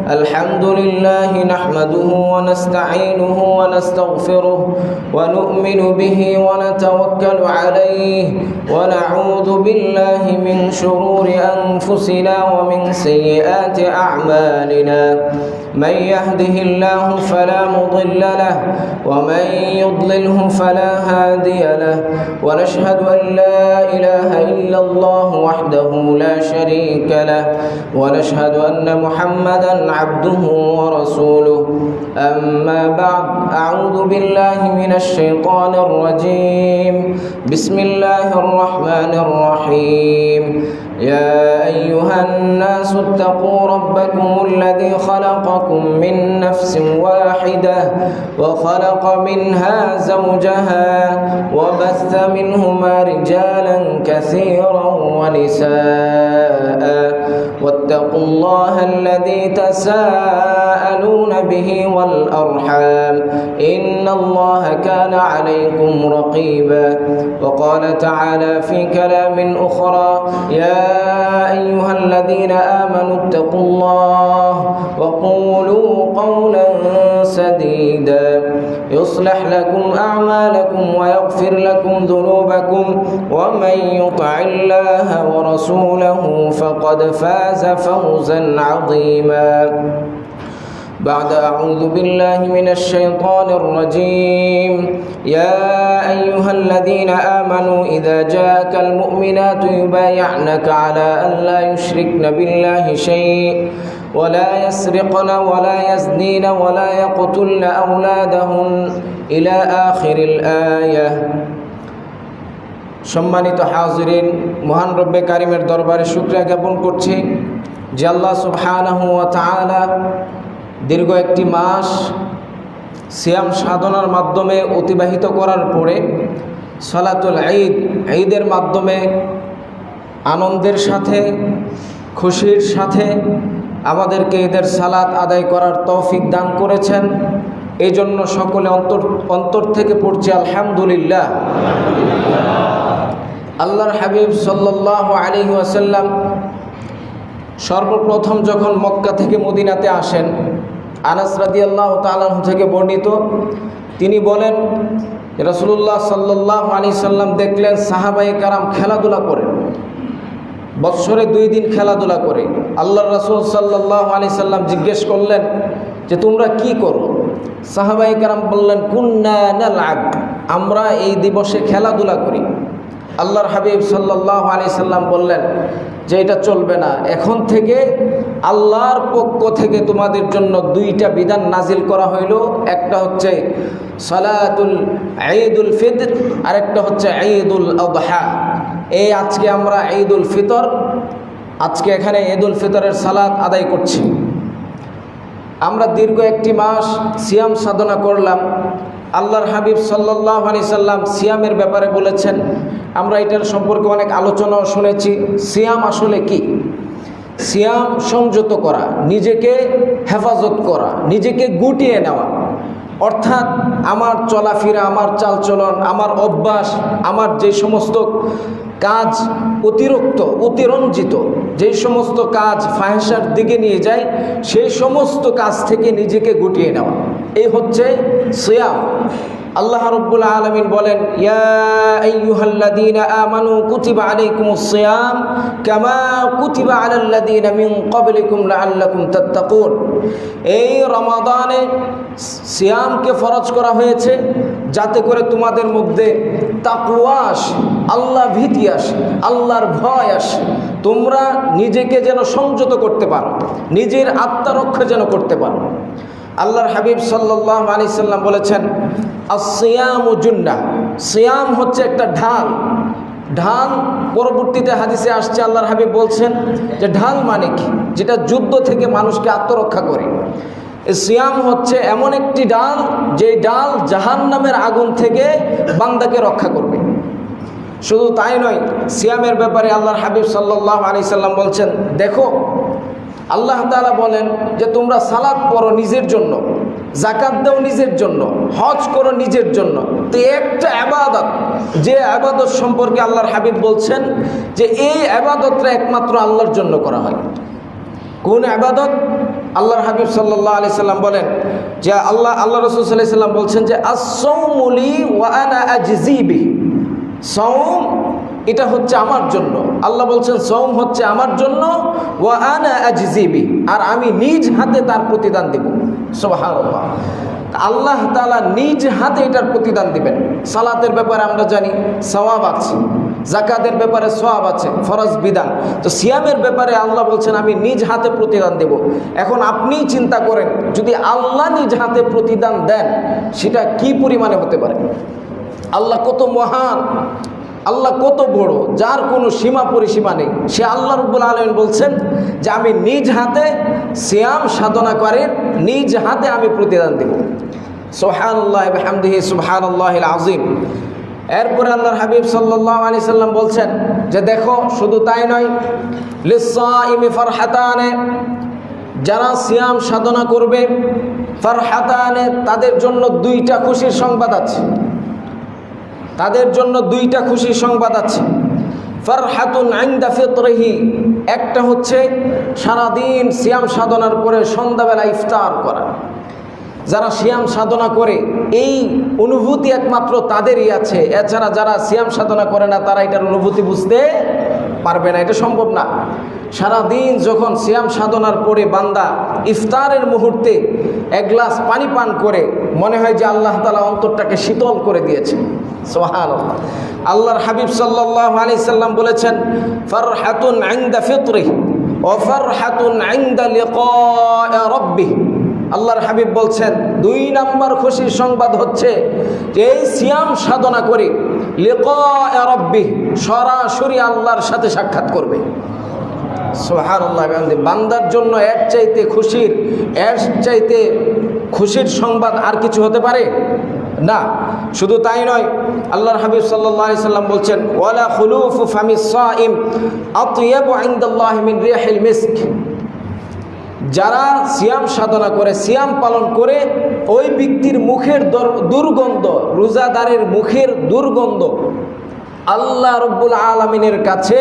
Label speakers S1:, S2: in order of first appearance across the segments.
S1: الحمد لله نحمده ونستعينه ونستغفره ونؤمن به ونتوكل عليه ونعوذ بالله من شرور أنفسنا ومن سيئات أعمالنا من يهده الله فلا مضل له ومن يضلله فلا هادي له ونشهد أن لا إله إلا الله وحده لا شريك له ونشهد أن محمدا عبده ورسوله أما بعد أعوذ بالله من الشيطان الرجيم بسم الله الرحمن الرحيم يا أيها الناس اتقوا ربكم الذي خلقكم من نفس واحدة وخلق منها زوجها وبث منهما رجالا كثيرا ونساء واتقوا الله الذي تساءلون به والأرحام إن الله كان عليكم رقيبا وقال تعالى في كلام أخرى يا أيها الذين آمنوا اتقوا الله وقولوا قولا سديدا يصلح لكم أعمالكم ويغفر لكم ذنوبكم ومن يطع الله ورسوله فقد فاز فوزا عظيما بعد أعوذ بالله من الشيطان الرجيم يا أيها الذين آمنوا إذا جاءك المؤمنات يبايعنك على أن لا يشركن بالله شيء ولا يسرقن ولا يزنين ولا يقتلن أولادهن إلى آخر الآية সম্মানিত হাজিরিন, মহান রব্বে কারিমের দরবারে শুকরিয়া জ্ঞাপন করছি যে আল্লাহ সুবহানাহু ওয়া তাআলা দীর্ঘ একটি মাস সিয়াম সাধনার মাধ্যমে অতিবাহিত করার পরে সালাতুল ঈদের মাধ্যমে আনন্দের সাথে খুশির সাথে আমাদেরকে ঈদের সালাত আদায় করার তৌফিক দান করেছেন। এই জন্য সকলে অন্তর থেকে পড়ছি আলহামদুলিল্লাহ। আল্লাহর হাবিব সাল্লাল্লাহু আলাইহি ওয়াসাল্লাম সর্বপ্রথম যখন মক্কা থেকে মদিনাতে আসেন, আনাস রাদিয়াল্লাহু তাআলা থেকে বর্ণিত, তিনি বলেন রাসূলুল্লাহ সাল্লাল্লাহু আলাইহি সাল্লাম দেখলেন সাহাবায়ে কেরাম খেলাধুলা করেন, বৎসরে 2 দিন খেলাধুলা করে। আল্লাহর রাসূল সাল্লাল্লাহু আলাইহি সাল্লাম জিজ্ঞেস করলেন যে তোমরা কি করো? সাহাবায়ে কেরাম বললেন কুন্না নালআব, আমরা এই দিবসে খেলাধুলা করি। আল্লাহর হাবিব সাল্লাল্লাহু আলাইহি সাল্লাম বললেন যে এটা চলবে না, এখন থেকে আল্লাহর পক্ষ থেকে তোমাদের জন্য 2টা বিধান নাজিল করা হইল। একটা হচ্ছে সালাতুল ঈদুল ফিতর আর একটা হচ্ছে ঈদুল আযহা। এই আজকে আমরা ঈদুল ফিতর, আজকে এখানে ঈদুল ফিতরের সালাত আদায় করছি। আমরা দীর্ঘ একটি মাস সিয়াম সাধনা করলাম। আল্লাহর হাবিব সাল্লাল্লাহু আলাইহি সাল্লাম সিয়ামের ব্যাপারে বলেছেন, আমরা এটার সম্পর্কে অনেক আলোচনাও শুনেছি। সিয়াম আসলে কি? সিয়াম সংযত করা, নিজেকে হেফাজত করা, নিজেকে গুটিয়ে নেওয়া, অর্থাৎ আমার চলাফেরা, আমার চালচলন, আমার অভ্যাস, আমার যে সমস্ত কাজ অতিরঞ্জিত, যে সমস্ত কাজ ফাহিশার দিকে নিয়ে যায়, সেই সমস্ত কাজ থেকে নিজেকে গুটিয়ে নেওয়া, এই হচ্ছে সিয়াম। আল্লাহ রাব্বুল আলামিন বলেন ইয়া আইয়ুহাল্লাযীনা আমানু কুতিবা আলাইকুমুস সিয়াম কামা কুতিবা আলাল্লাযীনা মিন ক্বাবলিকুম লাআল্লাকুম তাত্তাকুন। এই রমাদানে সিয়ামকে ফরজ করা হয়েছে যাতে করে তোমাদের মধ্যে তাকওয়া আসে, আল্লাহ ভীতি আসে, আল্লাহর ভয় আসে, তোমরা নিজেকে যেন সংযত করতে পারো, নিজের আত্মরক্ষা যেন করতে পারো। আল্লাহর হাবিব সাল্লাল্লাহু আলাইহি সাল্লাম বলেছেন আসসিয়ামু জুন্নাহ, সিয়াম হচ্ছে একটা ঢাল। ঢাল পরবর্তীতে হাদিসে আসছে, আল্লাহর হাবিব বলছেন যে ঢাল মানে কি? যেটা যুদ্ধ থেকে মানুষকে আত্মরক্ষা করে। সিয়াম হচ্ছে এমন একটি ডাল, যে ডাল জাহান্নামের আগুন থেকে বান্দাকে রক্ষা করবে। শুধু তাই নয়, সিয়ামের ব্যাপারে আল্লাহর হাবিব সাল্লাল্লাহু আলাইহি সাল্লাম বলছেন, দেখো আল্লাহ তাআলা বলেন যে তোমরা সালাত পড়ো নিজের জন্য, জাকাত দাও নিজের জন্য, হজ করো নিজের জন্য। তো একটা ইবাদত, যে ইবাদত সম্পর্কে আল্লাহর হাবিব বলছেন যে এই ইবাদতটা একমাত্র আল্লাহর জন্য করা হয়। কোন ইবাদত? আল্লাহর হাবিব সাল্লাল্লাহু আলাইহি সাল্লাম বলেন যে আল্লাহ রাসূল সাল্লাল্লাহু আলাইহি সাল্লাম বলছেন যে আস-সাওমু লি ওয়া আনা আজজি বিহি। সাওম এটা হচ্ছে আমার জন্য, আল্লাহ বলছেন সাওম হচ্ছে আমার জন্য, ওয়া আনা আজজি বিহি, আর আমি নিজ হাতে তার প্রতিদান দেব। সুবহানাল্লাহ। আল্লাহ তাআলা নিজ হাতে এটার প্রতিদান দিবেন। সালাতের ব্যাপারে আমরা জানি সওয়াব আছে, যাকাতের ব্যাপারে সওয়াব আছে, ফরজ বিধান। তো সিয়ামের ব্যাপারে আল্লাহ বলছেন আমি নিজ হাতে প্রতিদান দেব। এখন আপনিই চিন্তা করেন, যদি আল্লাহ নিজ হাতে প্রতিদান দেন সেটা কি পরিমাণে হতে পারে। আল্লাহ কত মহান, আল্লাহ কত বড়, যার কোনো সীমা পরিসীমা নেই। সে আল্লাহ রাব্বুল আলামিন বলছেন যে আমি নিজ হাতে সিয়াম সাধনা করে নিজ হাতে আমি প্রতিদান দেব। সুবহানাল্লাহি ওয়া বিহামদিহি সুবহানাল্লাহিল আযীম। এরপরে আল্লাহর হাবিব সাল্লাল্লাহু আলাইহি সাল্লাম বলছেন যে দেখো, শুধু তাই নয়, লিস-সাইমি ফারহাতানে, যারা সিয়াম সাধনা করবে, ফারহাতানে, তাদের জন্য দুইটা খুশির সংবাদ আছে। তাদের জন্য দুইটা খুশির সংবাদ আছে। ফারহাতুন ইনদা ফিতরিহি, একটা হচ্ছে সারাদিন সিয়াম সাধনার পরে সন্ধ্যাবেলা ইফতার করা। যারা সিয়াম সাধনা করে এই অনুভূতি একমাত্র তাদেরই আছে, এছাড়া যারা সিয়াম সাধনা করে না তারা এটার অনুভূতি বুঝতে পারবে না, এটা সম্ভব না। সারাদিন যখন সিয়াম সাধনার পরে বান্দা ইফতারের মুহূর্তে এক গ্লাস পানি পান করে, মনে হয় যে আল্লাহ তাআলা অন্তরটাকে শীতল করে দিয়েছে। সুবহানাল্লাহ। আল্লাহর হাবিব সাল্লাল্লাহু আলাইহি সাল্লাম বলেছেন ফারহাতুন ইনদা ফিতরিহি ওয়া ফারহাতুন ইনদা লিকাই রাব্বিহি। আল্লাহর হাবিব বলছেন ২ নম্বর খুশির সংবাদ হচ্ছে যে এই সিয়াম সাধনা করে লিকাই রাব্বিহি, সরাসরি আল্লাহর সাথে সাক্ষাৎ করবে। সুবহানাল্লাহ। বান্দার জন্য এর চাইতে খুশির সংবাদ আর কিছু হতে পারে না। শুধু তাই নয়, আল্লাহর হাবিব সাল্লাল্লাহু আলাইহি সাল্লাম বলছেন ওয়ালা খুলুফু ফামিস সাইম আতয়াবু ইনদাল্লাহি মিন রিহিল মিস্ক। যারা সিয়াম সাধনা করে, সিয়াম পালন করে, ওই ব্যক্তির মুখের দুর্গন্ধ, রোজাদারের মুখের দুর্গন্ধ আল্লাহ রাব্বুল আলামিনের কাছে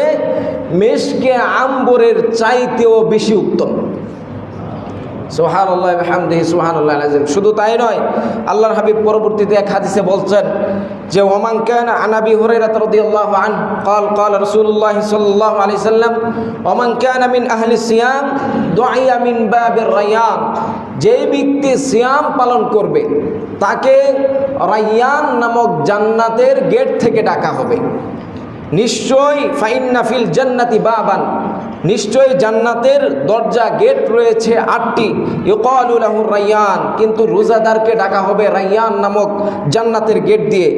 S1: মিশকে আম্বরের চাইতেও বেশি উত্তম। সুবহানাল্লাহি ওয়া বিহামদিহি সুবহানাল্লাহিল আযীম। শুধু তাই নয়, আল্লাহর হাবিব পরবর্তীতে এক হাদিসে বলছেন যে ওমান কানা আন আবি হুরায়রা রাদিয়াল্লাহু আনহু قال قال رسول الله صلى الله عليه وسلم ومن كان من اهل الصيام دعي من باب الريان। যেই ব্যক্তি সিয়াম পালন করবে তাকে রায়্যান নামক জান্নাতের গেট থেকে ডাকা হবে। নিশ্চয়ই ফাইন্না ফিল জান্নাতি বাবান, নিশ্চয়ই জান্নাতের দরজা গেট রয়েছে ৮টি। ইউকালু লাহু রায়্যান, কিন্তু রোজাদারকে ডাকা হবে রায়্যান নামক জান্নাতের গেট দিয়ে।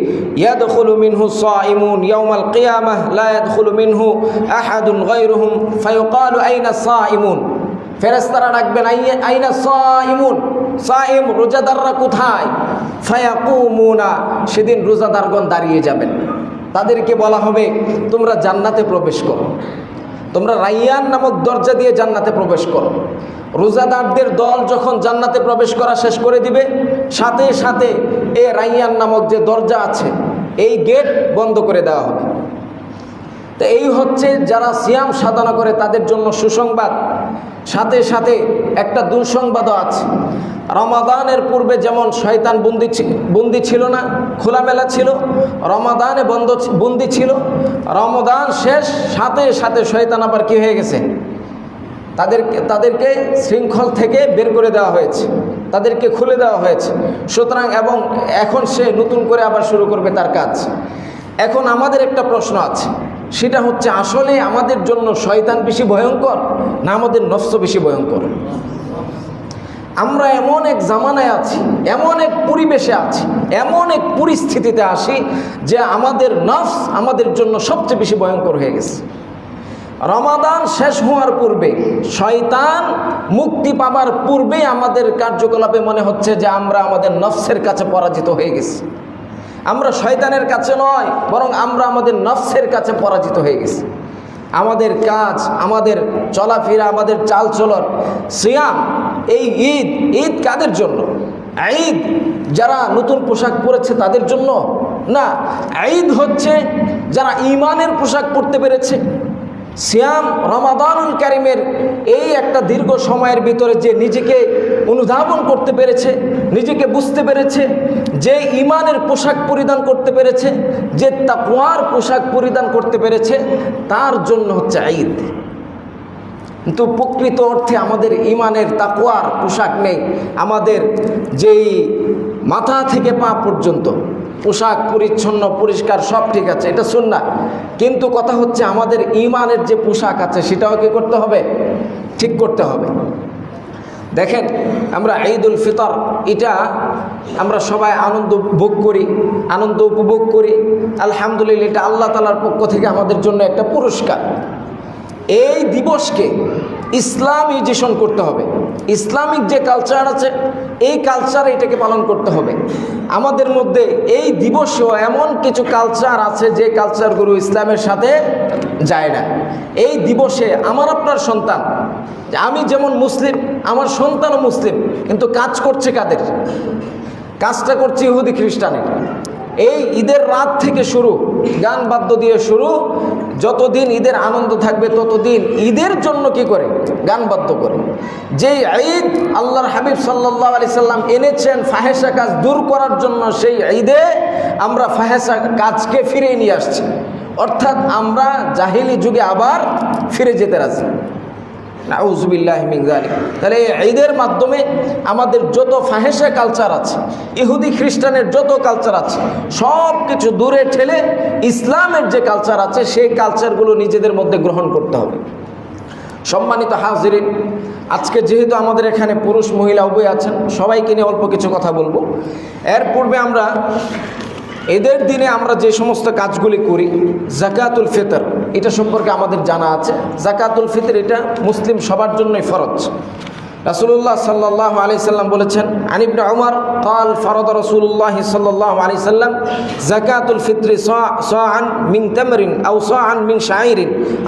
S1: ইয়াদখুলু মিনহু সাইমুন ইয়াউমাল কিয়ামাহ লা ইয়াদখুলু মিনহু আহাদুন গায়রুহুম ফায়ুকালু আইনা সাইমুন। ফেরেশতারা ডাকবেন আইনা সাইমুন, সাইম রোজাদাররা কোথায়? ফায়াকুমুনা, সেদিন রোজাদারগণ দাঁড়িয়ে যাবেন। তাদেরকে বলা হবে তোমরা জান্নাতে প্রবেশ করো, তোমরা রায়্যান নামক দরজা দিয়ে জান্নাতে প্রবেশ করো। রোজাদারদের দল যখন জান্নাতে প্রবেশ করা শেষ করে দিবে, সাথে সাথে এই রায়্যান নামক যে দরজা আছে এই গেট বন্ধ করে দেওয়া হবে। তো এই হচ্ছে যারা সিয়াম সাধনা করে তাদের জন্য সুসংবাদ। সাথে সাথে একটা দুঃসংবাদও আছে। রমাদানের পূর্বে যেমন শয়তান বন্দি ছিল না, খোলামেলা ছিল, রমাদানে বন্দি ছিল। রমাদান শেষ, সাথে সাথে শয়তান আবার কি হয়ে গেছে, তাদেরকে শৃঙ্খল থেকে বের করে দেওয়া হয়েছে, তাদেরকে খুলে দেওয়া হয়েছে। সুতরাং এবং এখন সে নতুন করে আবার শুরু করবে তার কাজ। এখন আমাদের একটা প্রশ্ন আছে, সেটা হচ্ছে আসলে আমাদের জন্য শয়তান বেশি ভয়ঙ্কর না আমাদের নফস বেশি ভয়ঙ্কর? আমরা এমন এক জামানায় আছি, এমন এক পরিবেশে আছি, এমন এক পরিস্থিতিতে আসি যে আমাদের নফস আমাদের জন্য সবচেয়ে বেশি ভয়ঙ্কর হয়ে গেছে। রমাদান শেষ হওয়ার পূর্বে, শয়তান মুক্তি পাবার পূর্বেই আমাদের কার্যকলাপে মনে হচ্ছে যে আমরা আমাদের নফসের কাছে পরাজিত হয়ে গেছি। আমরা শয়তানের কাছে নয়, বরং আমরা আমাদের নফসের কাছে পরাজিত হয়ে গেছি। আমাদের কাজ, আমাদের চলাফেরা, আমাদের চালচলন, সিয়াম, এই ঈদ কাদের জন্য? ঈদ যারা নতুন পোশাক পরেছে তাদের জন্য না, ঈদ হচ্ছে যারা ঈমানের পোশাক পরতে পেরেছে। সিয়াম রমাদানুল কারিমের এই একটা দীর্ঘ সময়ের ভিতরে যে নিজেকে অনুধাবন করতে পেরেছে, নিজেকে বুঝতে পেরেছে, যে ঈমানের পোশাক পরিধান করতে পেরেছে, যে তাকওয়ার পোশাক পরিধান করতে পেরেছে, তার জন্য হচ্ছে ঈদ। কিন্তু প্রকৃত অর্থে আমাদের ঈমানের তাকওয়ার পোশাক নেই। আমাদের যেই মাথা থেকে পা পর্যন্ত পোশাক পরিচ্ছন্ন পরিষ্কার সব ঠিক আছে, এটা সুন্নাহ, কিন্তু কথা হচ্ছে আমাদের ঈমানের যে পোশাক আছে সেটাও কি করতে হবে? ঠিক করতে হবে। দেখেন, আমরা ঈদুল ফিতর এটা আমরা সবাই আনন্দ ভোগ করি, আনন্দ উপভোগ করি, আলহামদুলিল্লাহ, এটা আল্লাহ তাআলার পক্ষ থেকে আমাদের জন্য একটা পুরস্কার। এই দিবসকে ইসলামিজেশন করতে হবে। ইসলামিক যে কালচার আছে এই কালচার এটাকে পালন করতে হবে। আমাদের মধ্যে এই দিবসেও এমন কিছু কালচার আছে যে কালচারগুলো ইসলামের সাথে যায় না। এই দিবসে আমার আপনার সন্তান, আমি যেমন মুসলিম, আমার সন্তানও মুসলিম, কিন্তু কাজ করছে কাদের? কাজটা করছে ইহুদি খ্রিস্টানের। এই ঈদের রাত থেকে শুরু, গান বাদ্য দিয়ে শুরু, যতদিন ঈদের আনন্দ থাকবে ততদিন ঈদের জন্য কি করে? গান বাদ্য করে। যেই ঈদ আল্লাহর হাবিব সাল্লাল্লাহু আলাইহি সাল্লাম এনেছেন ফাহেসা কাজ দূর করার জন্য, সেই ঈদে আমরা ফাহেসা কাজকে ফিরিয়ে নিয়ে আসছি। অর্থাৎ আমরা জাহিলি যুগে আবার ফিরে যেতে রাজি। নাউযুবিল্লাহি মিন যালিক। তাহলে এই ঈদের মাধ্যমে আমাদের যত ফাহেসা কালচার আছে, ইহুদি খ্রিস্টানের যত কালচার আছে, সব কিছু দূরে ঠেলে ইসলামের যে কালচার আছে সেই কালচারগুলো নিজেদের মধ্যে গ্রহণ করতে হবে। সম্মানিত হাজিরিন, আজকে যেহেতু আমাদের এখানে পুরুষ মহিলা উভয় আছেন, সবাইকে নিয়ে অল্প কিছু কথা বলবো। এর পূর্বে আমরা ঈদের দিনে আমরা যে সমস্ত কাজগুলি করি, যাকাতুল ফিতর, এটা সম্পর্কে আমাদের জানা আছে। যাকাতুল ফিতর এটা মুসলিম সবার জন্যই ফরজ। রাসূলুল্লাহ সাল্লাল্লাহু আলাইহি সাল্লাম বলেছেন, আন ইবনে উমর قال فرض رسول الله صلى الله عليه وسلم زكاة الفطر صاعا من تمر أو صاعا من شعير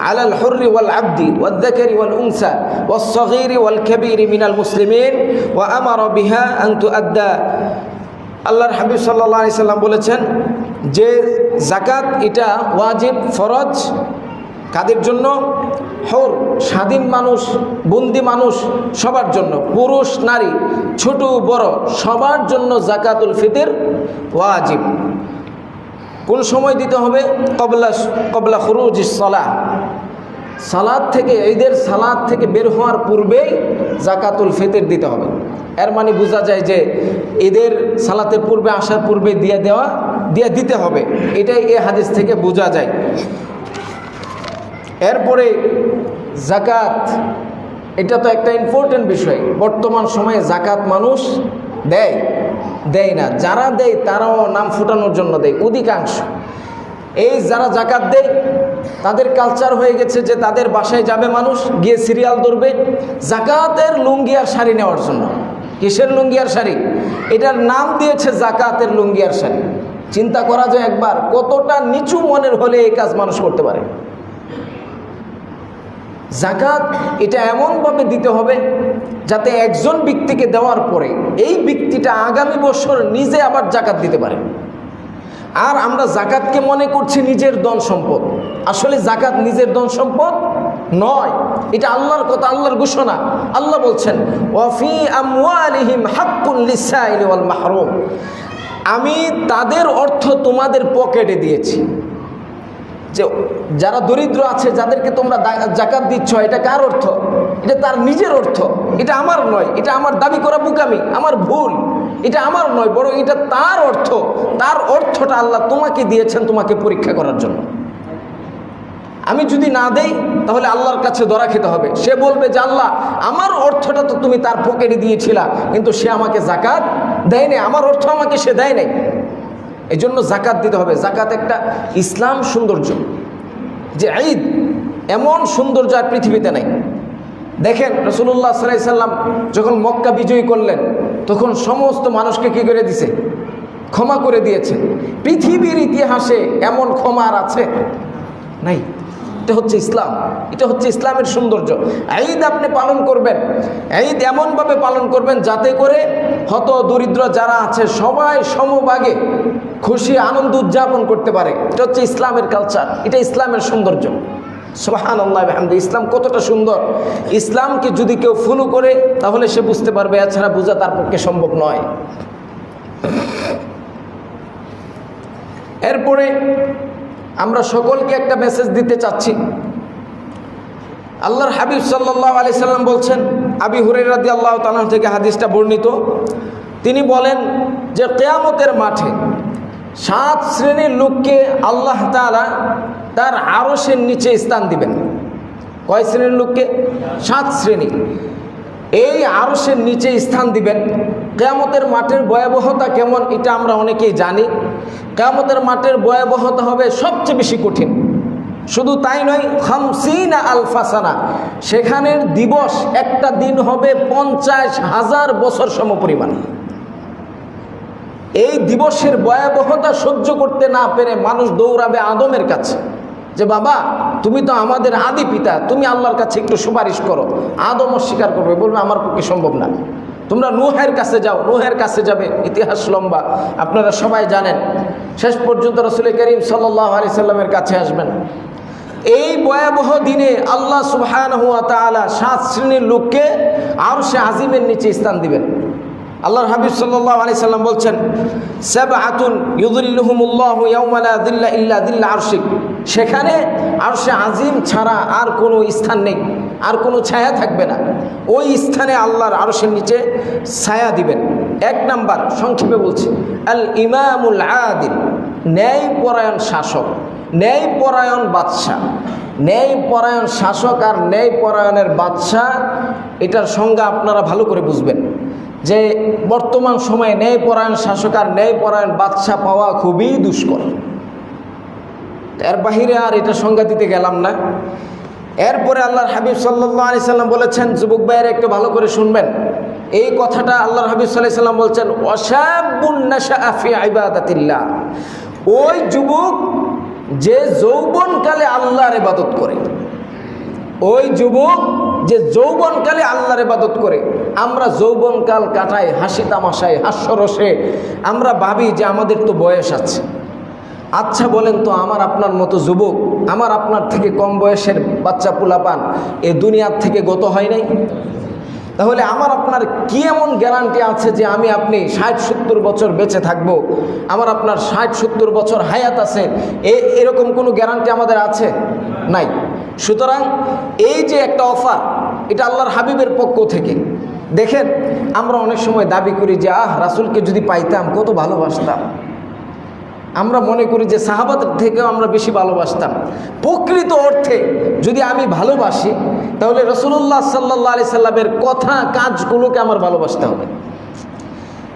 S1: على الحر والعبد والذكر والأنثى والصغير والكبير من المسلمين وأمر بها أن تؤدى। আল্লাহর হাবিব সাল্লাল্লাহু আলাইহি সাল্লাম বলেছেন যে যাকাত এটা ওয়াজিব, ফরজ। কাদের জন্য? হুর, স্বাধীন মানুষ, বন্দি মানুষ, সবার জন্য, পুরুষ নারী ছোট বড় সবার জন্য যাকাতুল ফিতর ওয়াজিব। কোন সময় দিতে হবে? কবলা খুরুজিস সালাহ, সালাত থেকে, ঈদের সালাত থেকে বের হওয়ার পূর্বেই যাকাতুল ফিতর দিতে হবে। এর মানে বোঝা যায় যে ঈদের সালাতের পূর্বে, আসার পূর্বে দিয়ে দিতে হবে, এটাই এই হাদিস থেকে বোঝা যায়। এরপরে যাকাত, এটা তো একটা ইম্পর্টেন্ট বিষয়। বর্তমান সময়ে যাকাত মানুষ দেয় না, যারা দেয় তারাও নাম ফুটানোর জন্য দেয় অধিকাংশ। এই যারা যাকাত দেয় তাদের কালচার হয়ে গেছে যে তাদের বাসায় যাবে মানুষ, গিয়ে সিরিয়াল ধরবে যাকাতের লুঙ্গি আর শাড়ি নেওয়ার জন্য। কিসের লুঙ্গি আর শাড়ি? এটার নাম দিয়েছে যাকাতের লুঙ্গি আর শাড়ি। চিন্তা করা যায় একবার, কতটা নিচু মনের হলে এই কাজ মানুষ করতে পারে। যাকাত এটা এমনভাবে দিতে হবে যাতে একজন ব্যক্তিকে দেওয়ার পরে এই ব্যক্তিটা আগামী বছর নিজে আবার যাকাত দিতে পারে। আর আমরা যাকাতকে মনে করছি নিজের ধন সম্পদ। আসলে যাকাত নিজের ধন সম্পদ নয়, এটা আল্লাহর কথা, আল্লাহর ঘোষণা। আল্লাহ বলছেন, ওয়াফি আমওয়ালিহিম হাক্কুন লিসাইলি ওয়াল মাহরুম, আমি তাদের অর্থ তোমাদের পকেটে দিয়েছি। যে যারা দরিদ্র আছে, যাদেরকে তোমরা যাকাত দিচ্ছ, এটা কার অর্থ? এটা তার নিজের অর্থ, এটা আমার নয়। এটা আমার দাবি করা বোকামি, আমার ভুল, এটা আমার নয়, বরং এটা তার অর্থ। তার অর্থটা আল্লাহ তোমাকে দিয়েছেন তোমাকে পরীক্ষা করার জন্য। আমি যদি না দেই তাহলে আল্লাহর কাছে ধরা খেতে হবে। সে বলবে যে আল্লাহ, আমার অর্থটা তো তুমি তার পকেটে দিয়েছিলা, কিন্তু সে আমাকে যাকাত দেয় নাই, আমার অর্থ আমাকে সে দেয় নাই। এই জন্য যাকাত দিতে হবে। যাকাত একটা ইসলাম সৌন্দর্য, যে ঈদ এমন সৌন্দর্য আর পৃথিবীতে নাই। দেখেন, রাসূলুল্লাহ সাল্লাল্লাহু আলাইহি সাল্লাম যখন মক্কা বিজয় করলেন তখন সমস্ত মানুষকে কী করে দিয়েছে? ক্ষমা করে দিয়েছে। পৃথিবীর ইতিহাসে এমন ক্ষমা আর আছে? নাই। এটা হচ্ছে ইসলাম, এটা হচ্ছে ইসলামের সৌন্দর্য। ঈদ আপনি পালন করবেন, ঈদ এমনভাবে পালন করবেন যাতে করে হত দরিদ্র যারা আছে সবাই সমভাগে খুশি আনন্দ উদযাপন করতে পারে। এটা হচ্ছে ইসলামের কালচার, এটা ইসলামের সৌন্দর্য। সুবহানাল্লাহ বিহামদি। ইসলাম কতটা সুন্দর! ইসলামকে যদি কেউ ফলো করে তাহলে সে বুঝতে পারবে, এছাড়া বোঝা তার পক্ষে সম্ভব নয়। এরপরে আমরা সকলকে একটা মেসেজ দিতে চাচ্ছি। আল্লাহর হাবিব সাল্লাল্লাহু আলাইহি সাল্লাম বলছেন, আবি হুরায়রা রাদিয়াল্লাহু তাআলা থেকে হাদিসটা বর্ণিত, তিনি বলেন যে কিয়ামতের মাঠে 7 শ্রেণীর লোককে আল্লাহ তাআলা তার আরশের নিচে স্থান দিবেন। কয় শ্রেণীর লোককে? 7 শ্রেণী। এই আরশের নিচে স্থান দিবেন। কিয়ামতের মাঠের ভয়াবহতা কেমন এটা আমরা অনেকেই জানি। কিয়ামতের মাঠের ভয়াবহতা হবে সবচেয়ে বেশি কঠিন। শুধু তাই নয়, 50 আলফা সানা, সেখানের দিবস একটা দিন হবে 50,000 বছর সমপরিমাণ। এই দিবসের ভয়াবহতা সহ্য করতে না পেরে মানুষ দৌড়াবে আদমের কাছে, যে বাবা তুমি তো আমাদের আদি পিতা, তুমি আল্লাহর কাছে একটু সুপারিশ করো। আদম অস্বীকার করবে, বলবে আমার পক্ষে সম্ভব না। তোমরা নূহের কাছে যাও, নূহের কাছে যাবে, ইতিহাস লম্বা, আপনারা সবাই জানেন। শেষ পর্যন্ত রাসূল করিম সাল্লাল্লাহু আলাইহি সাল্লামের কাছে আসবেন। এই ভয়াবহ দিনে আল্লাহ সুবহানাহু ওয়া তাআলা 7 শ্রেণীর লোককে আরশে আজিমের নিচে স্থান দিবেন। আল্লাহর হাবিব সাল্লাল্লাহু আলাইহি সাল্লাম বলছেন, সাবআতুন ইউযিল্লুহুমুল্লাহু ইয়াওমা লা যিল্লা ইল্লা যিল্লা আরশিক, সেখানে আরশে আজিম ছাড়া আর কোনো স্থান নেই, আর কোনো ছায়া থাকবে না। ওই স্থানে আল্লাহর আরশের নিচে ছায়া দিবেন। 1 নাম্বার, সংক্ষেপে বলছি, আল ইমামুল আদিল, ন্যায়পরায়ণ শাসক, ন্যায়পরায়ণ বাদশাহ। ন্যায়পরায়ণ শাসক আর ন্যায়পরায়ণের বাদশাহ, এটার সংজ্ঞা আপনারা ভালো করে বুঝবেন যে বর্তমান সময়ে ন্যায়পরায়ণ শাসক আর ন্যায়পরায়ণ বাদশাহ পাওয়া খুবই দুষ্কর। এর বাহিরে আর এটা সংজ্ঞা দিতে গেলাম না। এরপরে আল্লাহর হাবিব সাল্লাল্লাহু আলাইহি সাল্লাম বলেছেন, যুবক ভাইয়েরা একটু ভালো করে শুনবেন এই কথাটা। আল্লাহর হাবিব সাল্লাল্লাহু আলাইহি সাল্লাম বলছেন, ওয়াশাবুন নাশাআ ফি ইবাদাতিল্লাহ, ওই যুবক যে যৌবনকালে আল্লাহর ইবাদত করে, ওই যুবক যে যৌবনকালে আল্লাহর ইবাদত করে। আমরা যৌবনকাল কাটাই হাসি তামাশায়, হাস্যরসে। আমরা ভাবি যে আমাদের তো বয়স আছে। আচ্ছা বলেন তো, আমার আপনার মতো যুবক, আমার আপনার থেকে কম বয়সের বাচ্চা পোলাপান এ দুনিয়ার থেকে গত হয় নাই? তাহলে আমার আপনার কি এমন গ্যারান্টি আছে যে আমি আপনি 60-70 বছর বেঁচে থাকব? আমার আপনার 60-70 বছর হায়াত আছে, এরকম কোনো গ্যারান্টি আমাদের আছে? নাই। সুতরাং এই যে একটা অফার, এটা আল্লাহর হাবিবের পক্ষ থেকে। দেখেন, আমরা অনেক সময় দাবি করি যে রাসূলকে যদি পাইতাম কত ভালোবাসতাম। আমরা মনে করি যে সাহাবাদের থেকেও আমরা বেশি ভালোবাসতাম। প্রকৃত অর্থে যদি আমি ভালোবাসি তাহলে রাসূলুল্লাহ সাল্লাল্লাহু আলাইহি সাল্লামের কথা কাজগুলোকে আমার ভালোবাসতে হবে।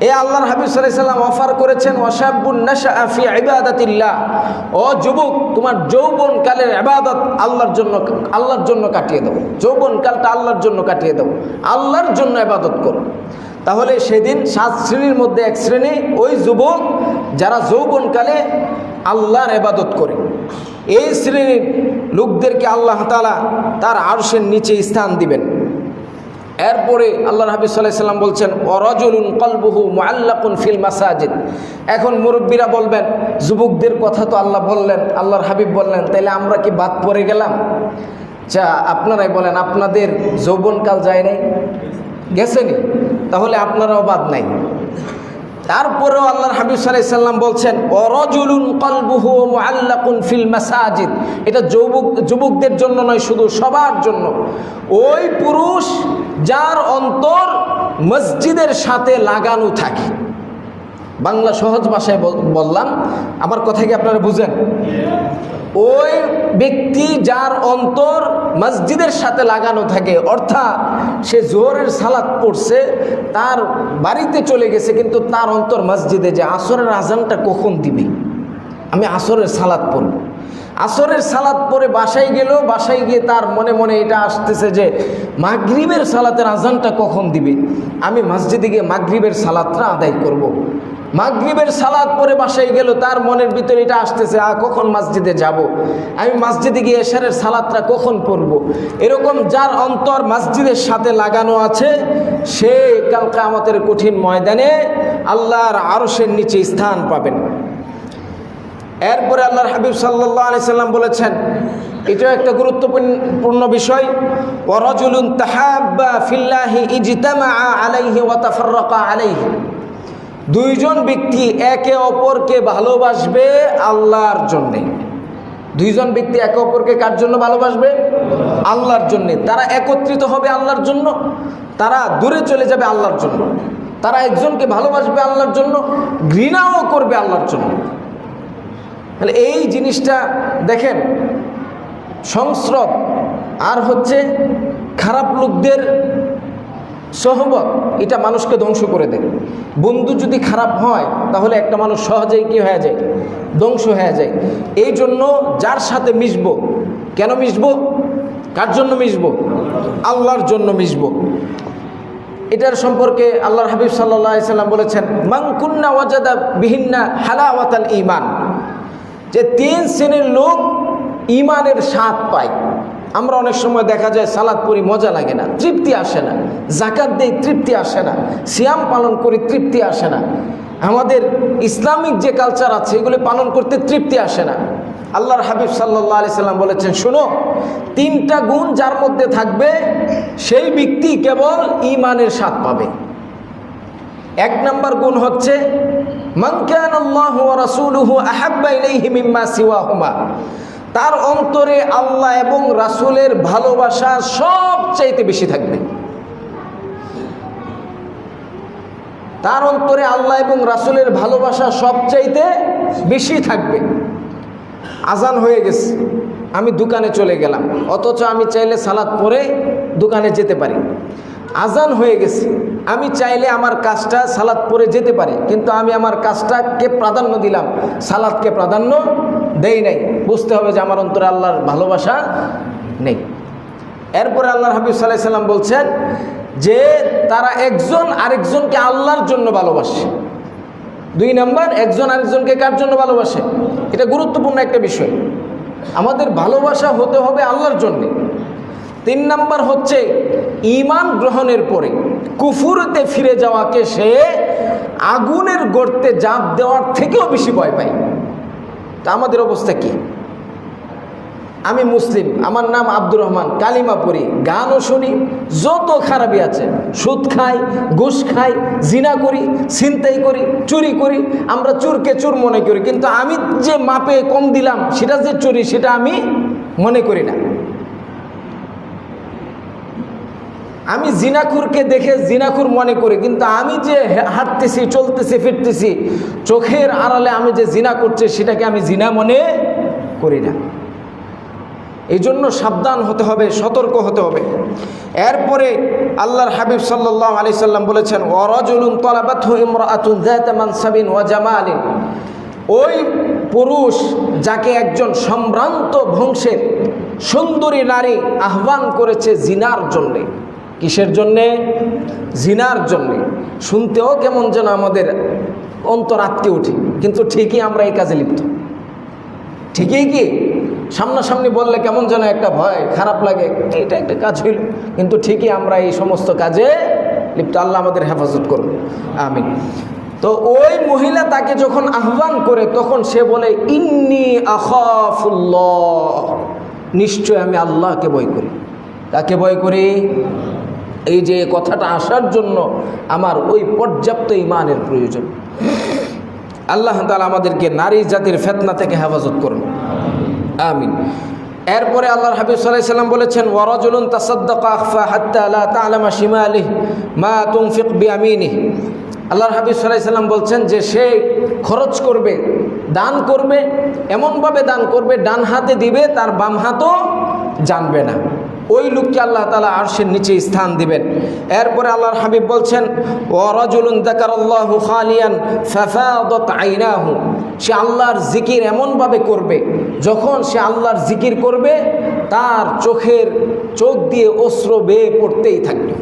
S1: এই আল্লাহর হাবিব সাল্লাল্লাহু আলাইহি সাল্লাম অফার করেছেন, ওয়াশাবুন নাশাআ ফি ইবাদাতিল্লাহ, ও যুবক তোমার যৌবনকালের ইবাদত আল্লাহর জন্য কাটিয়ে দাও। যৌবনকালটা আল্লাহর জন্য কাটিয়ে দাও, আল্লাহর জন্য ইবাদত করো। তাহলে সেদিন 7 শ্রেণীর মধ্যে 1 শ্রেণী ওই যুবক যারা যৌবনকালে আল্লাহর ইবাদত করে। এই শ্রেণীর লোকদেরকে আল্লাহ তাআলা তার আরশের নিচে স্থান দিবেন। এরপরে আল্লাহর হাবিব সাল্লাল্লাহু আলাইহি সাল্লাম বলছেন, ওয়ারাজুলুন কলবুহু মুআল্লাকুন ফিল মাসাজিদ। এখন মুরব্বীরা বলবেন, যুবকদের কথা তো আল্লাহ বললেন, আল্লাহর হাবিব বললেন, তাইলে আমরা কি বাদ পড়ে গেলাম? আপনারাই বলেন, আপনাদের যৌবনকাল যায় নাই? গেছেনি? তাহলে আপনারাও বাদ নাই। তারপরেও আল্লাহর হাবিব সাল্লাল্লাহু আলাইহি সাল্লাম বলছেন, ওয়ারাজুলুন কলবুহু মুআল্লাকুন ফিল মাসাজিদ। এটা যুবকদের জন্য নয়, শুধু সবার জন্য। ওই পুরুষ যার অন্তর মসজিদের সাথে লাগানো থাকে। বাংলা সহজ ভাষায় বললাম, আমার কথা কি আপনারা বুঝেন? ওই ব্যক্তি যার অন্তর মসজিদের সাথে লাগানো থাকে, অর্থাৎ সে জোহরের সালাত পড়ছে, তার বাড়িতে চলে গেছে, কিন্তু তার অন্তর মসজিদে, যে আসরের আজানটা কখন দিবে, আমি আসরের সালাত পড়ব। আসরের সালাত পরে বাসায় গেল, বাসায় গিয়ে তার মনে মনে এটা আসতেছে যে মাগরিবের সালাতের আজানটা কখন দিবে, আমি মসজিদে গিয়ে মাগরিবের সালাতটা আদায় করব। মাগরিবের সালাত পরে বাসায় গেল, তার মনের ভিতরে এটা আসতেছে কখন মসজিদে যাব, আমি মসজিদে গিয়ে এশারের সালাতটা কখন পড়ব। এরকম যার অন্তর মসজিদের সাথে লাগানো আছে, সে কাল কিয়ামতের কঠিন ময়দানে আল্লাহর আরশের নিচে স্থান পাবেন। এরপরে আল্লাহর হাবিব সাল্লাল্লাহু আলাইহি সাল্লাম বলেছেন, এটাও একটা গুরুত্বপূর্ণ বিষয়, ওয়ারাজুলুন তাহাব্বা ফিল্লাহি ইজতামাআ আলাইহি ওয়া তাফাররাকা আলাইহি। দুইজন ব্যক্তি একে অপরকে ভালোবাসবে আল্লাহর জন্যে। দুইজন ব্যক্তি একে অপরকে কার জন্য ভালোবাসবে? আল্লাহর জন্যে। তারা একত্রিত হবে আল্লাহর জন্য, তারা দূরে চলে যাবে আল্লাহর জন্য। তারা একজনকে ভালোবাসবে আল্লাহর জন্য, ঘৃণাও করবে আল্লাহর জন্য। তাহলে এই জিনিসটা দেখেন, সংস্রব আর হচ্ছে খারাপ লোকদের সহবত, এটা মানুষকে ধ্বংস করে দেয়। বন্ধু যদি খারাপ হয় তাহলে একটা মানুষ সহজেই কি হয়ে যায়? ধ্বংস হয়ে যায়। এই জন্য যার সাথে মিশবো, কেন মিশবো? কার জন্য মিশবো? আল্লাহর জন্য মিশবো। এটার সম্পর্কে আল্লাহর হাবিব সাল্লাল্লাহু আলাইহি সাল্লাম বলেছেন, মান কুন্না ওয়াজাদা বিহিন্না হালাওয়াতাল ঈমান, যে 3 শ্রেণীর লোক ঈমানের স্বাদ পায়। আমরা অনেক সময় দেখা যায় সালাত পড়ি, মজা লাগে না, তৃপ্তি আসে না, যাকাত দেই, তৃপ্তি আসে না, সিয়াম পালন করি, তৃপ্তি আসে না, আমাদের ইসলামিক যে কালচার আছে এগুলি পালন করতে তৃপ্তি আসে না। আল্লাহর হাবিব সাল্লাল্লাহু আলাইহি সাল্লাম বলেছেন, শোনো, 3টা গুণ যার মধ্যে থাকবে সেই ব্যক্তি কেবল ঈমানের স্বাদ পাবে। 1 নম্বর গুণ হচ্ছে মান কানাল্লাহু ওয়া রাসূলুহু আহাব্বা ইলাইহি মিম্মা সিওয়াহুমা, তার অন্তরে আল্লাহ এবং রাসূলের ভালোবাসা সবচাইতে বেশি থাকবে। তার অন্তরে আল্লাহ এবং রাসূলের ভালোবাসা সবচাইতে বেশি থাকবে। আজান হয়ে গেছে, আমি দোকানে চলে গেলাম, অথচ আমি চাইলে সালাত পড়ে দোকানে যেতে পারি। আজান হয়ে গেছে, আমি চাইলে আমার কাজটা সালাত পড়ে যেতে পারি, কিন্তু আমি আমার কাজটাকে প্রাধান্য দিলাম, সালাতকে প্রাধান্য দেই নাই। বুঝতে হবে যে আমার অন্তরে আল্লাহর ভালোবাসা নেই। এরপরে আল্লাহর হাবিব সাল্লাল্লাহু আলাইহি সাল্লাম বলছেন যে তারা একজন আরেকজনকে আল্লাহর জন্য ভালোবাসে। 2 নম্বর, একজন আরেকজনকে কার জন্য ভালোবাসে? এটা গুরুত্বপূর্ণ একটা বিষয়। আমাদের ভালোবাসা হতে হবে আল্লাহর জন্যে। 3 নম্বর হচ্ছে ঈমান গ্রহণের পরে কুফুরতে ফিরে যাওয়াকে সে আগুনের গর্তে ঝাঁপ দেওয়ার থেকেও বেশি ভয় পায়। তা আমাদের অবস্থা কি? আমি মুসলিম, আমার নাম আব্দুর রহমান, কালিমা পড়ি, গানও শুনি, যত খারাপই আছে, সুদ খাই, ঘুষ খাই, জিনা করি, ছিনতাই করি, চুরি করি। আমরা চোরকে চোর মনে করি, কিন্তু আমি যে মাপে কম দিলাম সেটা যে চুরি, সেটা আমি মনে করি না। আমি জিনাকুরকে দেখে জিনাকুর মনে করি, কিন্তু আমি যে হাঁটতেছি, চলতেছি, ফিরতেছি, চোখের আড়ালে আমি যে জিনা করছি সেটাকে আমি জিনা মনে করি না। এই জন্য সাবধান হতে হবে, সতর্ক হতে হবে। এরপরে আল্লাহর হাবিব সাল্লাল্লাহু আলাইহি সাল্লাম বলেছেন, ওয়ারাজুলুন তালাবাতহু ইমরাআতুন যাতা মানসাবিন ওয়া জামালিন, ওই পুরুষ যাকে একজন সম্ভ্রান্ত বংশের সুন্দরী নারী আহ্বান করেছে জিনার জন্যে। কিসের জন্যে? জিনার জন্যে। শুনতেও কেমন যেন আমাদের অন্তর আটকে উঠে, কিন্তু ঠিকই আমরা এই কাজে লিপ্ত। ঠিকই কি সামনাসামনি বললে কেমন যেন একটা ভয়, খারাপ লাগে, এটা একটা কাজ হইল, কিন্তু ঠিকই আমরা এই সমস্ত কাজে লিপ্ত। আল্লাহ আমাদের হেফাজত করুন, আমিন। তো ওই মহিলা তাকে যখন আহ্বান করে, তখন সে বলে, ইন্নী আখাফুল্লাহ, নিশ্চয় আমি আল্লাহকে ভয় করি। কাকে ভয় করি? এই যে কথাটা আসার জন্য আমার ওই পর্যাপ্ত ঈমানের প্রয়োজন। আল্লাহ তাআলা আমাদেরকে নারী জাতির ফিতনা থেকে হেফাজত করুন, আমিন। এরপরে আল্লাহর হাবিব সাল্লাল্লাহু আলাইহি সাল্লাম বলেছেন, ওয়ারাজুলুন তাসাদ্দাকা আখফা হাত্তা লা তা'লামা শিমালিহি মা তুনফিক বিয়ামিনিহি। আল্লাহর হাবিব সাল্লাল্লাহু আলাইহি সাল্লাম বলছেন যে সে খরচ করবে, দান করবে, এমনভাবে দান করবে ডান হাতে দিবে, তার বাম হাতও জানবে না। ওই লোককে আল্লাহ তাআলা আরশের নিচে স্থান দিবেন। এরপরে আল্লাহর হাবিব বলছেন, ওয়ারাজুলুন যাকারাল্লাহু খালিয়ান ফাফাদাত আইনাহু, সে আল্লাহর জিকির এমনভাবে করবে, যখন সে আল্লাহর জিকির করবে তার চোখ দিয়ে অশ্রু বেয়ে পড়তেই থাকবে।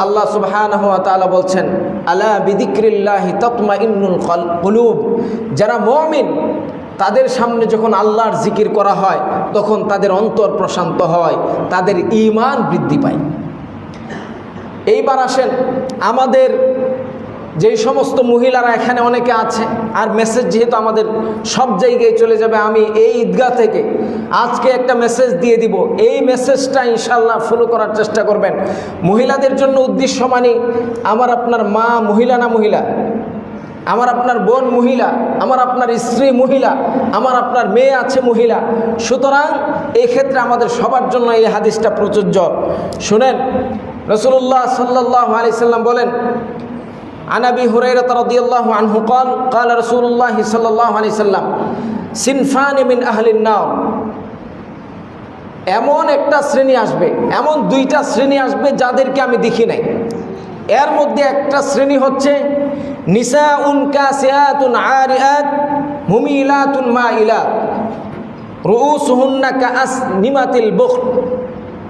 S1: আল্লাহ সুবহানাহু ওয়া তাআলা বলছেন, আলা বিযিক্রিল্লাহি তাতমাইন্নুল কুলুব, যারা মুমিন তাদের সামনে যখন আল্লাহর জিকির করা হয় তখন তাদের অন্তর প্রশান্ত হয়, তাদের ঈমান বৃদ্ধি পায়। এইবার আসেন, আমাদের যেই সমস্ত মহিলারা এখানে অনেকে আছে, আর মেসেজ যেহেতু আমাদের সব জায়গায় চলে যাবে, আমি এই ঈদগাহ থেকে আজকে একটা মেসেজ দিয়ে দিব। এই মেসেজটা ইনশাআল্লাহ ফলো করার চেষ্টা করবেন। মহিলাদের জন্য উদ্দেশ্য মানে আমার আপনার মা মহিলা না মহিলা, আমার আপনার বোন মহিলা, আমার আপনার স্ত্রী মহিলা, আমার আপনার মেয়ে আছে মহিলা। সুতরাং এই ক্ষেত্রে আমাদের সবার জন্য এই হাদিসটা প্রযোজ্য। শুনেন, রাসূলুল্লাহ সাল্লাল্লাহু আলাইহি সাল্লাম বলেন, আন আবি হুরায়রা রাদিয়াল্লাহু আনহু قال قال رسول الله صلى الله عليه وسلم সিনফান মিন আহলিন নার, এমন একটা শ্রেণী আসবে, এমন দুইটা শ্রেণী আসবে যাদেরকে আমি দেখি নাই। এর মধ্যে একটা শ্রেণী হচ্ছে নিসাউন কাসিয়াতুন আরিয়াত মুমিলাতুন মাইলাত রুউসুহুন্না কাআসনিমাতিল বুখল।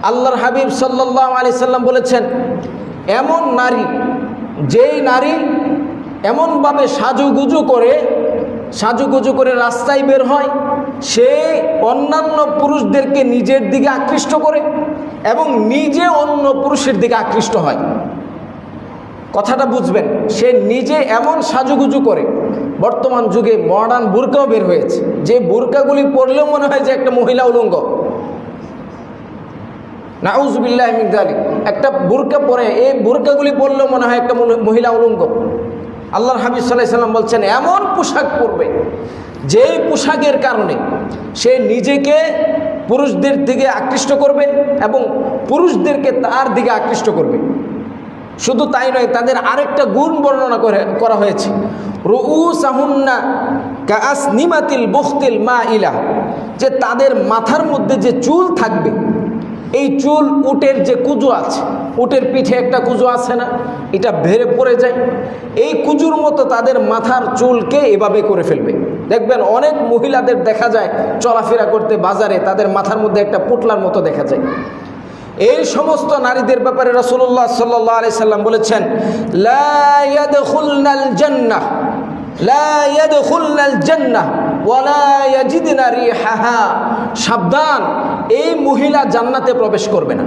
S1: আল্লাহর হাবিব সাল্লাল্লাহু আলাইহি সাল্লাম বলেছেন, এমন নারী, যেই নারী এমনভাবে সাজুগুজু করে রাস্তায় বের হয়, সে অন্যান্য পুরুষদেরকে নিজের দিকে আকৃষ্ট করে এবং নিজে অন্য পুরুষের দিকে আকৃষ্ট হয়। কথাটা বুঝবেন, সে নিজে এমন সাজুগুজু করে, বর্তমান যুগে মডার্ন বুরকাও বের হয়েছে, যে বুরকাগুলি পরলেও মনে হয় যে একটা মহিলা উলঙ্গ। নাউযুবিল্লাহি মিন যালিক, একটা বুরকা পরে, এই বুরকাগুলি পরলেও মনে হয় একটা মহিলা উলঙ্গ। আল্লাহর হাবিব সাল্লাল্লাহু আলাইহি সাল্লাম বলছেন, এমন পোশাক পরবে যেই পোশাকের কারণে সে নিজেকে পুরুষদের দিকে আকৃষ্ট করবে এবং পুরুষদেরকে তার দিকে আকৃষ্ট করবে। শুধু তাই নয়, তাদের আরেকটা গুণ বর্ণনা করা হয়েছে, রুউসাহুন্না কাআসনিমাতিল বুখতিল মাইলা, যে তাদের মাথার মধ্যে যে চুল থাকবে, এই চুল উটের যে কুজো আছে, উটের পিঠে একটা কুজো আছে না, এটা ভেড়ে পড়ে যায়, এই কুজুর মতো তাদের মাথার চুলকে এভাবে করে ফেলবে। দেখবেন অনেক মহিলাদের দেখা যায় চলাফেরা করতে বাজারে, তাদের মাথার মধ্যে একটা পুটলার মতো দেখা যায়। এই সমস্ত নারীদের ব্যাপারে রাসূলুল্লাহ সাল্লাল্লাহু আলাইহি সাল্লাম বলেছেন, লা ইয়াদখুলনাল জান্নাহ, লা ইয়াদখুলনাল জান্নাহ ওয়া লা ইয়াজিদনা রিহাহা, সাবধান, এই মহিলা জান্নাতে প্রবেশ করবে না।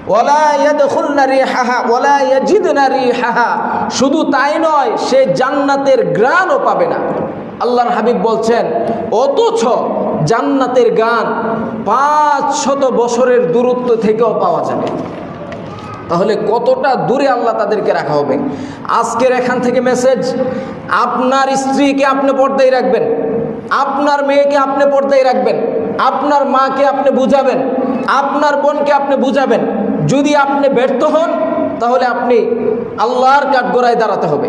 S1: ওয়ালা ইয়াদখুলনা রিহাহা ওয়ালা ইয়াজিদনা রিহাহা, শুধু তাই নয়, সে জান্নাতের ঘ্রাণও পাবে না। আল্লাহর হাবিব বলছেন, অথচ জান্নাতের গান 500 বছরের দূরত্ব থেকেও পাওয়া যাবে। তাহলে কতটা দূরে আল্লাহ তাদেরকে রাখা হবে। আজকের এখান থেকে মেসেজ, আপনার স্ত্রীকে আপনি পর্দায় রাখবেন, আপনার মেয়েকে আপনি পর্দায় রাখবেন, আপনার মাকে আপনি বুঝাবেন, আপনার বোনকে আপনি বুঝাবেন। যদি আপনি ব্যর্থ হন তাহলে আপনি আল্লাহর কাঠগড়ায় দাঁড়াতে হবে।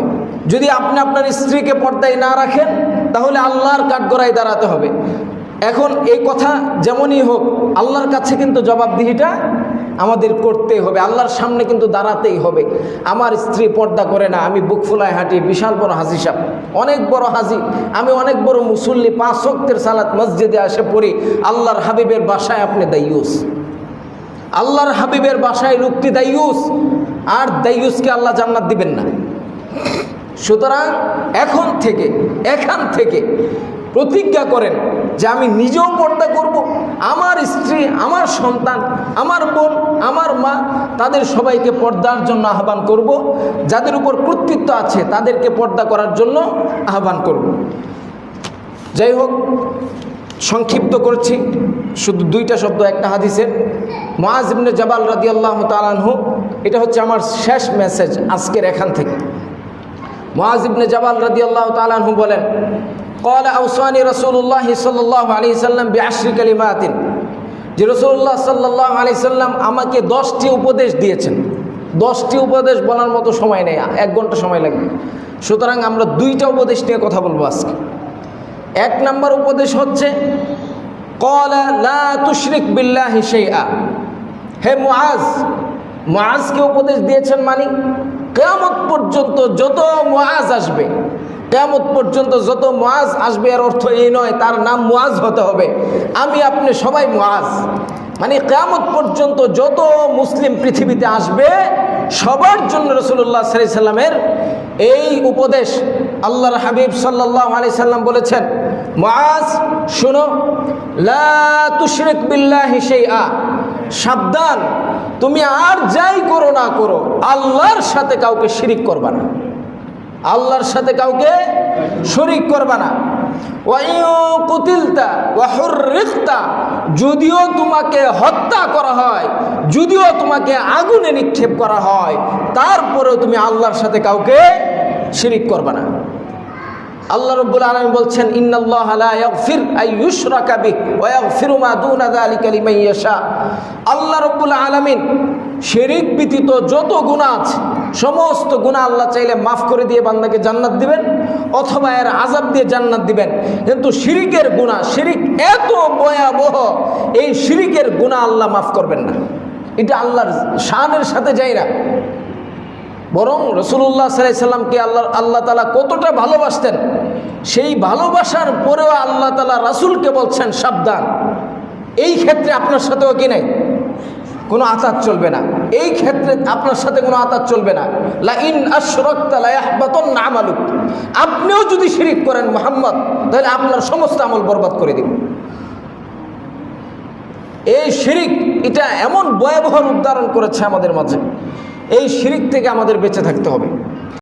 S1: যদি আপনি আপনার স্ত্রীকে পর্দায় না রাখেন তাহলে আল্লাহর কাঠগড়ায় দাঁড়াতে হবে। এখন এই কথা যেমনই হোক, আল্লাহর কাছে কিন্তু জবাবদিহিটা আমাদের করতেই হবে, আল্লাহর সামনে কিন্তু দাঁড়াতেই হবে। আমার স্ত্রী পর্দা করে না, আমি বুক ফুলায় হাঁটি, বিশাল বড় হাজি সাহেব, অনেক বড় হাজি, আমি অনেক বড় মুসল্লি, 5 ওয়াক্তের সালাত মসজিদে আসে পড়ি। আল্লাহর হাবিবের বাসায় আপনি দাইয়ুস, আল্লাহর হাবিবের বাসায় লোকটি দাইয়ুস, আর দাইয়ুসকে আল্লাহ জান্নাত দিবেন না। সুতরাং এখান থেকে প্রতিজ্ঞা করেন যে আমি নিজেও পর্দা করব, আমার স্ত্রী, আমার সন্তান, আমার বোন, আমার মা, তাদের সবাইকে পর্দার জন্য আহ্বান করব। যাদের উপর কর্তৃত্ব আছে তাদেরকে পর্দা করার জন্য আহ্বান করব। যাই হোক, সংক্ষিপ্ত করছি, শুধু 2টা শব্দ একটা হাদিসের। মুআজ ইবনে জাবাল রাদিয়াল্লাহু তাআলা আনহু, এটা হচ্ছে আমার শেষ মেসেজ আজকের এখান থেকে। মুআজ ইবনে জাবাল রাদিয়াল্লাহু তাআলা আনহু বলেন, قال أوصاني رسول الله صلى الله عليه وسلم بعشر كلمات, যে রাসূলুল্লাহ সাল্লাল্লাহু আলাইহি সাল্লাম আমাকে 10টি উপদেশ দিয়েছেন। 10টি উপদেশ বলার মতো সময় নেই, 1 ঘন্টা সময় লাগবে। সুতরাং আমরা 2টা উপদেশ নিয়ে কথা বলবো আজকে। 1 নম্বর উপদেশ হচ্ছে, قال لا تشرك بالله شيئا। হে মুআজকে উপদেশ দিয়েছেন, মানে কিয়ামত পর্যন্ত যত মুআজ আসবে কিয়ামত পর্যন্ত যত মুআজ আসবে এর অর্থ এই নয় তার নাম মুআজ হতে হবে। আমি আপনি সবাই মুআজ, মানে কিয়ামত পর্যন্ত যত মুসলিম পৃথিবীতে আসবে সবার জন্য রাসূলুল্লাহ সাল্লাল্লাহু আলাইহি সাল্লামের এই উপদেশ। আল্লাহর হাবিব সাল্লাল্লাহু আলাইহি সাল্লাম বলেছেন, মুআজ শুনো, লা তুশরিক বিল্লাহি শাইআ, সাবধান, তুমি আর যাই করো না করো আল্লাহর সাথে কাউকে শিরিক করবা না, আল্লাহর সাথে কাউকে শরীক করবা না। কুতিলতা ওয়া হুররিকতা, যদিও তোমাকে হত্যা করা হয়, যদিও তোমাকে আগুনে নিক্ষেপ করা হয়, তারপরেও তুমি আল্লাহর সাথে কাউকে শিরিক করবা না। আল্লাহ রাব্বুল আলামিন বলছেন, ইন্নাল্লাহা লা ইয়াগফির আন ইউশরাকা বিহি ওয়া ইয়াগফিরু মা দুনা যালিকা লিমান ইয়াশা। আল্লাহ রাব্বুল আলামিন শিরিক ব্যতীত যত গুনাহ আছে সমস্ত গুনাহ আল্লাহ চাইলে মাফ করে দিয়ে বান্দাকে জান্নাত দিবেন অথবা এর আযাব দিয়ে জান্নাত দিবেন। কিন্তু শিরিকের গুনাহ, শিরিক এত ভয়াবহ, এই শিরিকের গুনাহ আল্লাহ মাফ করবেন না। এটা আল্লাহর শানের সাথে যায় না। বরং রাসূলুল্লাহ সাল্লাল্লাহু আলাইহি সাল্লামকে আল্লাহ তাআলা কতটা ভালোবাসতেন, সেই ভালোবাসার পরেও আল্লাহ তাআলা রাসূলকে বলছেন সাবধান, এই ক্ষেত্রে আপনার সাথেও কি নাই, কোনো আতাত চলবে না, এই ক্ষেত্রে আপনার সাথে কোনো আতাত চলবে না। লা ইন আশরাকতা লা ইয়াহবাতান্না আমালুক, আপনিও যদি শিরিক করেন মুহাম্মদ, তাহলে আপনার সমস্ত আমল বরবাদ করে দিব। এই শিরিক এটা এমন ভয়াবহ রূপ ধারণ করেছে আমাদের মাঝে, এই শিরিক থেকে আমাদের বেঁচে থাকতে হবে।